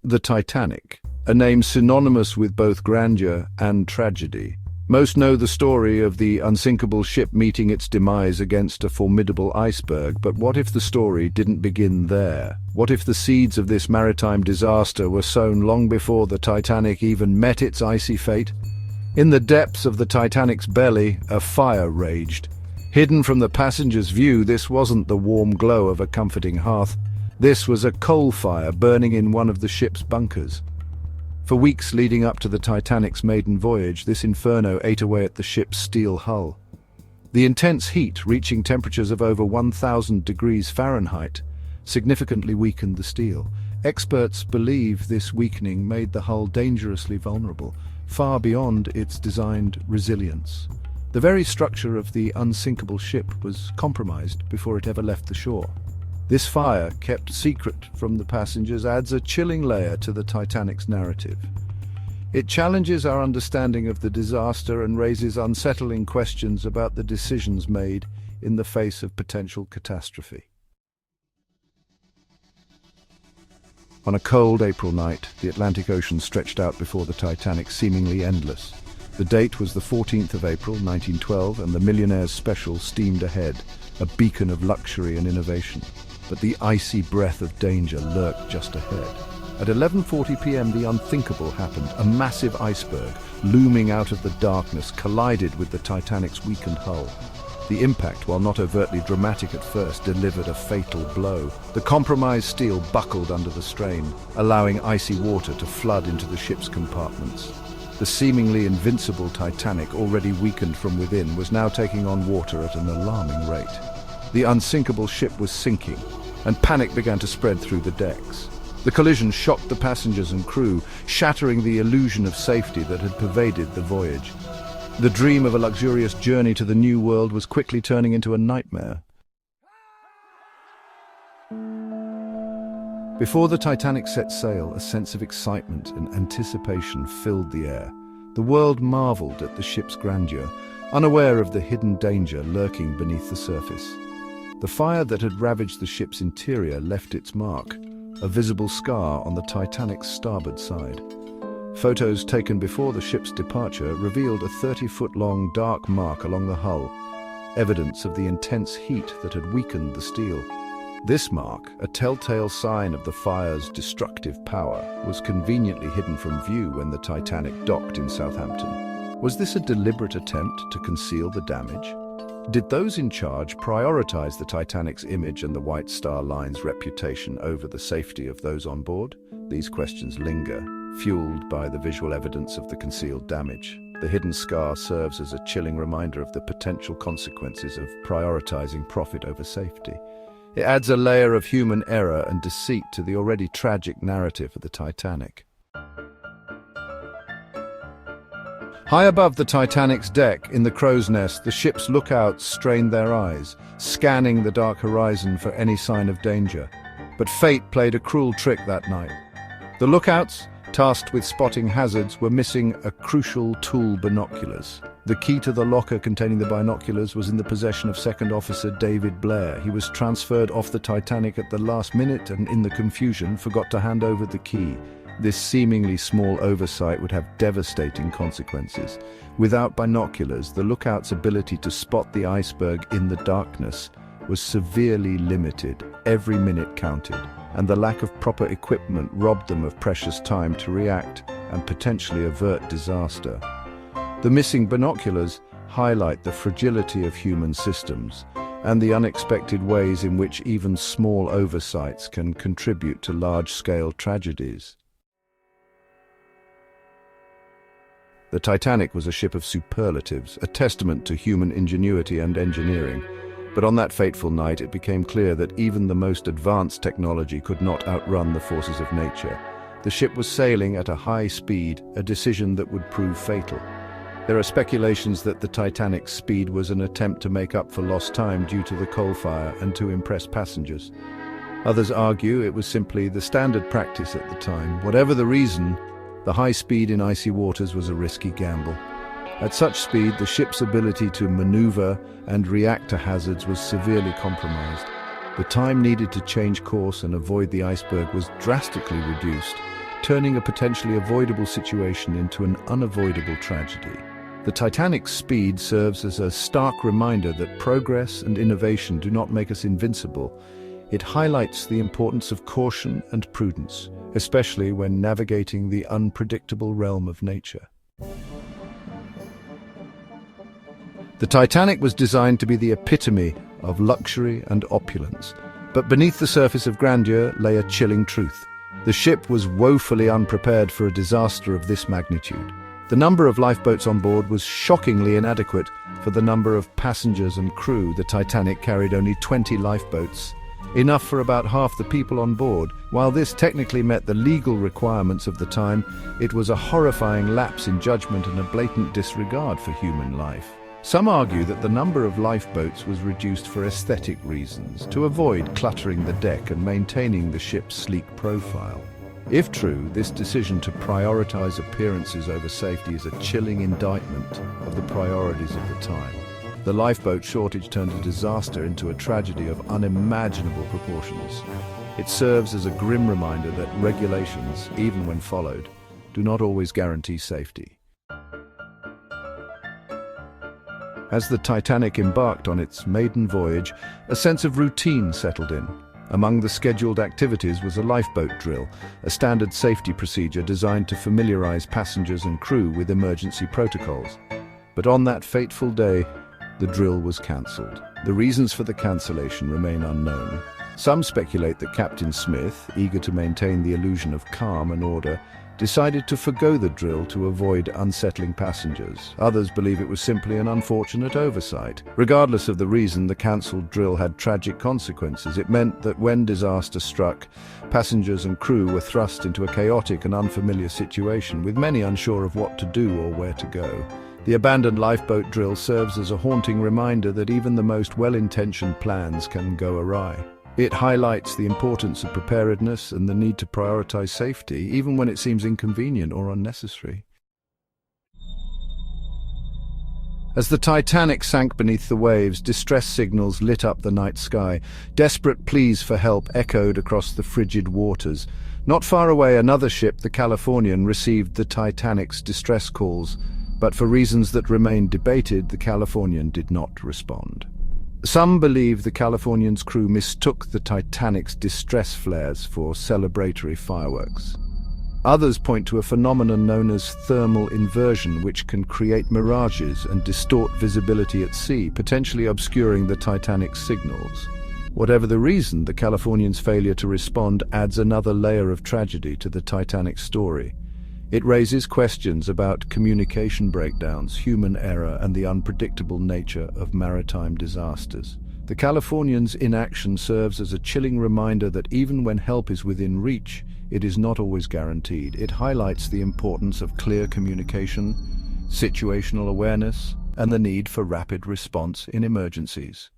The Titanic, a name synonymous with both grandeur and tragedy. Most know the story of the unsinkable ship meeting its demise against a formidable iceberg, but what if the story didn't begin there? What if the seeds of this maritime disaster were sown long before the Titanic even met its icy fate? In the depths of the Titanic's belly, a fire raged. Hidden from the passenger's view, this wasn't the warm glow of a comforting hearth. This was a coal fire burning in one of the ship's bunkers. For weeks leading up to the Titanic's maiden voyage, this inferno ate away at the ship's steel hull. The intense heat, reaching temperatures of over 1,000 degrees Fahrenheit, significantly weakened the steel. Experts believe this weakening made the hull dangerously vulnerable, far beyond its designed resilience. The very structure of the unsinkable ship was compromised before it ever left the shore. This fire, kept secret from the passengers, adds a chilling layer to the Titanic's narrative. It challenges our understanding of the disaster and raises unsettling questions about the decisions made in the face of potential catastrophe. On a cold April night, the Atlantic Ocean stretched out before the Titanic, seemingly endless. The date was the 14th of April, 1912, and the Millionaire's Special steamed ahead, a beacon of luxury and innovation. But the icy breath of danger lurked just ahead. At 11:40 p.m. the unthinkable happened. A massive iceberg, looming out of the darkness, collided with the Titanic's weakened hull. The impact, while not overtly dramatic at first, delivered a fatal blow. The compromised steel buckled under the strain, allowing icy water to flood into the ship's compartments. The seemingly invincible Titanic, already weakened from within, was now taking on water at an alarming rate. The unsinkable ship was sinking, and panic began to spread through the decks. The collision shocked the passengers and crew, shattering the illusion of safety that had pervaded the voyage. The dream of a luxurious journey to the New World was quickly turning into a nightmare. Before the Titanic set sail, a sense of excitement and anticipation filled the air. The world marveled at the ship's grandeur, unaware of the hidden danger lurking beneath the surface. The fire that had ravaged the ship's interior left its mark, a visible scar on the Titanic's starboard side. Photos taken before the ship's departure revealed a 30-foot-long dark mark along the hull, evidence of the intense heat that had weakened the steel. This mark, a telltale sign of the fire's destructive power, was conveniently hidden from view when the Titanic docked in Southampton. Was this a deliberate attempt to conceal the damage? Did those in charge prioritize the Titanic's image and the White Star Line's reputation over the safety of those on board? These questions linger, fueled by the visual evidence of the concealed damage. The hidden scar serves as a chilling reminder of the potential consequences of prioritizing profit over safety. It adds a layer of human error and deceit to the already tragic narrative of the Titanic. High above the Titanic's deck, in the crow's nest, the ship's lookouts strained their eyes, scanning the dark horizon for any sign of danger. But fate played a cruel trick that night. The lookouts, tasked with spotting hazards, were missing a crucial tool: binoculars. The key to the locker containing the binoculars was in the possession of Second Officer David Blair. He was transferred off the Titanic at the last minute and, in the confusion, forgot to hand over the key. This seemingly small oversight would have devastating consequences. Without binoculars, the lookout's ability to spot the iceberg in the darkness was severely limited. Every minute counted, and the lack of proper equipment robbed them of precious time to react and potentially avert disaster. The missing binoculars highlight the fragility of human systems and the unexpected ways in which even small oversights can contribute to large-scale tragedies. The Titanic was a ship of superlatives, a testament to human ingenuity and engineering. But on that fateful night, it became clear that even the most advanced technology could not outrun the forces of nature. The ship was sailing at a high speed, a decision that would prove fatal. There are speculations that the Titanic's speed was an attempt to make up for lost time due to the coal fire and to impress passengers. Others argue it was simply the standard practice at the time. Whatever the reason, the high speed in icy waters was a risky gamble. At such speed, the ship's ability to maneuver and react to hazards was severely compromised. The time needed to change course and avoid the iceberg was drastically reduced, turning a potentially avoidable situation into an unavoidable tragedy. The Titanic's speed serves as a stark reminder that progress and innovation do not make us invincible. It highlights the importance of caution and prudence, especially when navigating the unpredictable realm of nature. The Titanic was designed to be the epitome of luxury and opulence, but beneath the surface of grandeur lay a chilling truth. The ship was woefully unprepared for a disaster of this magnitude. The number of lifeboats on board was shockingly inadequate for the number of passengers and crew. The Titanic carried only 20 lifeboats, enough for about half the people on board. While this technically met the legal requirements of the time, it was a horrifying lapse in judgment and a blatant disregard for human life. Some argue that the number of lifeboats was reduced for aesthetic reasons, to avoid cluttering the deck and maintaining the ship's sleek profile. If true, this decision to prioritize appearances over safety is a chilling indictment of the priorities of the time. The lifeboat shortage turned a disaster into a tragedy of unimaginable proportions. It serves as a grim reminder that regulations, even when followed, do not always guarantee safety. As the Titanic embarked on its maiden voyage, a sense of routine settled in. Among the scheduled activities was a lifeboat drill, a standard safety procedure designed to familiarize passengers and crew with emergency protocols. But on that fateful day, the drill was cancelled. The reasons for the cancellation remain unknown. Some speculate that Captain Smith, eager to maintain the illusion of calm and order, decided to forgo the drill to avoid unsettling passengers. Others believe it was simply an unfortunate oversight. Regardless of the reason, the cancelled drill had tragic consequences. It meant that when disaster struck, passengers and crew were thrust into a chaotic and unfamiliar situation, with many unsure of what to do or where to go. The abandoned lifeboat drill serves as a haunting reminder that even the most well-intentioned plans can go awry. It highlights the importance of preparedness and the need to prioritize safety, even when it seems inconvenient or unnecessary. As the Titanic sank beneath the waves, distress signals lit up the night sky. Desperate pleas for help echoed across the frigid waters. Not far away, another ship, the Californian, received the Titanic's distress calls, but for reasons that remain debated, the Californian did not respond. Some believe the Californian's crew mistook the Titanic's distress flares for celebratory fireworks. Others point to a phenomenon known as thermal inversion, which can create mirages and distort visibility at sea, potentially obscuring the Titanic's signals. Whatever the reason, the Californian's failure to respond adds another layer of tragedy to the Titanic's story. It raises questions about communication breakdowns, human error, and the unpredictable nature of maritime disasters. The Californian's inaction serves as a chilling reminder that even when help is within reach, it is not always guaranteed. It highlights the importance of clear communication, situational awareness, and the need for rapid response in emergencies.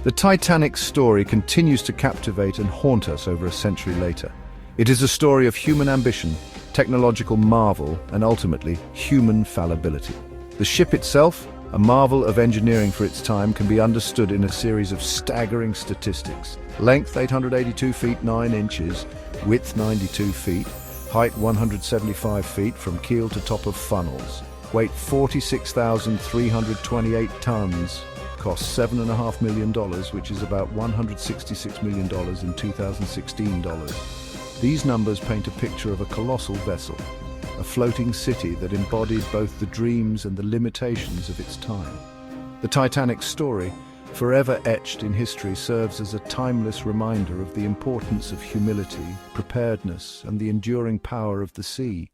The Titanic's story continues to captivate and haunt us over a century later. It is a story of human ambition, technological marvel, and ultimately, human fallibility. The ship itself, a marvel of engineering for its time, can be understood in a series of staggering statistics. Length 882 feet 9 inches, width 92 feet, height 175 feet from keel to top of funnels, weight 46,328 tons, cost $7.5 million, which is about $166 million in 2016 dollars. These numbers paint a picture of a colossal vessel, a floating city that embodied both the dreams and the limitations of its time. The Titanic's story, forever etched in history, serves as a timeless reminder of the importance of humility, preparedness, and the enduring power of the sea.